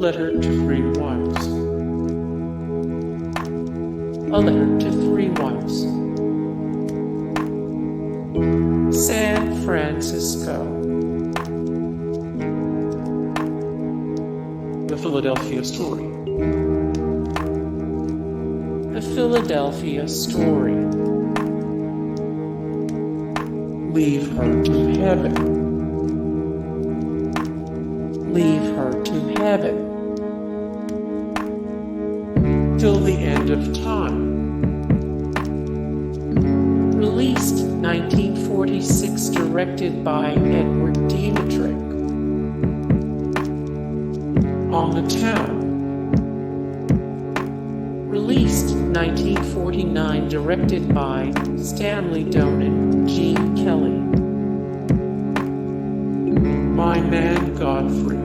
letter to three wives. A letter to three wives. San Francisco. The Philadelphia Story. The Philadelphia Story. Leave her to heaven. Leave her to heaven. Till the end of time. Released 1946, directed by Edward Dmytryk. On the Town. Released 1949, directed by Stanley Donen, Gene Kelly. My Man Godfrey.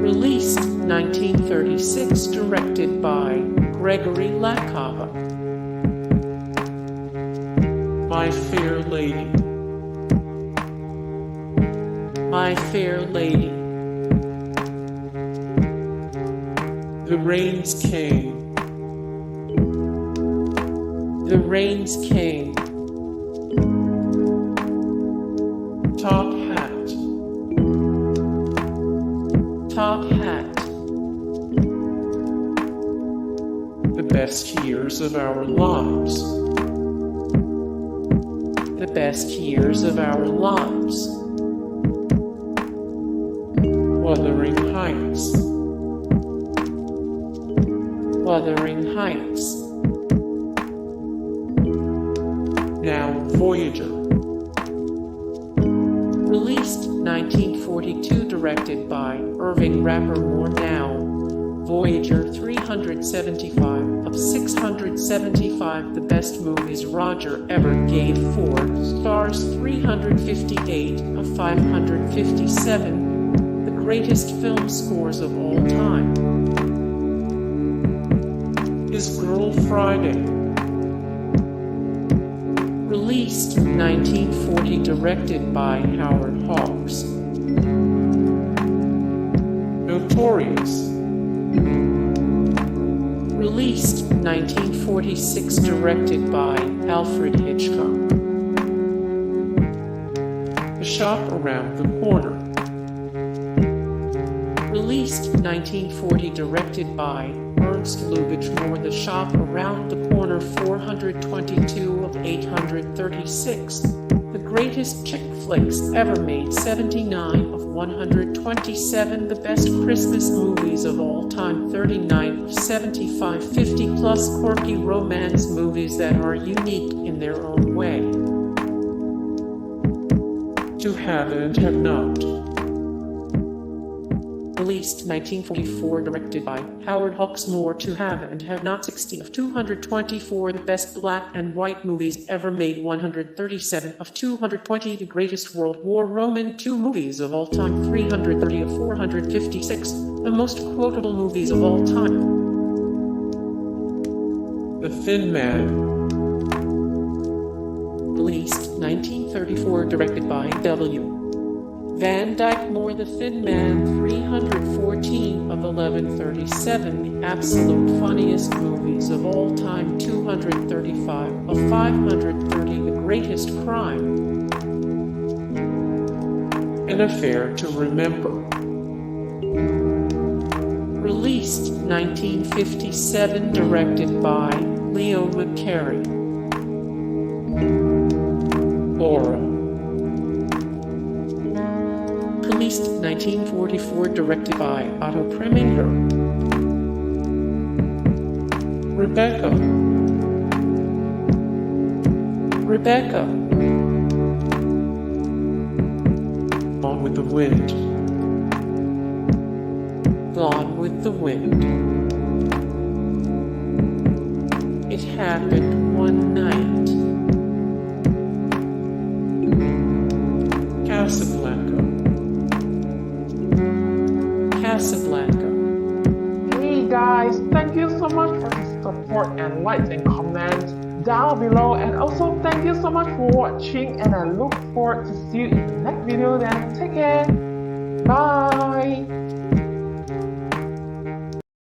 Released 1936, directed by Gregory Lakava. My Fair Lady. My Fair Lady. The Rains Came. The Rains Came. Top Hat. Top Hat. The Best Years of Our Lives. The Best Years of Our Lives. Wuthering Heights. Wuthering Heights. Now Voyager. Released 1942, directed by Irving Rappermore. Now Voyager 375 of 675, the best movies Roger ever gave 4 stars, 358 of 557, the greatest film scores of all time. His Girl Friday. Released 1940, directed by Howard Hawks. Notorious. Released 1946, directed by Alfred Hitchcock. The Shop Around the Corner. Released 1940, directed by Ernst Lubitsch Moore. The Shop Around the Corner, 422 of 836. The greatest chick flicks ever made, 79 of 127. The best Christmas movies of all time, 39 of 75. 50 plus quirky romance movies that are unique in their own way. To Have and Have Not. Released 1944, directed by Howard Hawks. Moore. To Have and Have Not, 60 of 224. The best black and white movies ever made, 137 of 220. The greatest World War Roman II movies of all time, 330 of 456. The most quotable movies of all time. The Thin Man. Released 1934, directed by W. Van Dyke Moore. The Thin Man, 314 of 1137, the absolute funniest movies of all time, 235 of 530, the greatest crime. An Affair to Remember. Released 1957, directed by Leo McCarey. Laura. Released 1944, directed by Otto Preminger. Rebecca. Rebecca. Gone with the Wind. Gone with the Wind. It Happened One Night. Casablanca. Casablanca. Hey guys, thank you so much for the support and likes and comments down below, and also thank you so much for watching, and I look forward to see you in the next video. Then take care. Bye!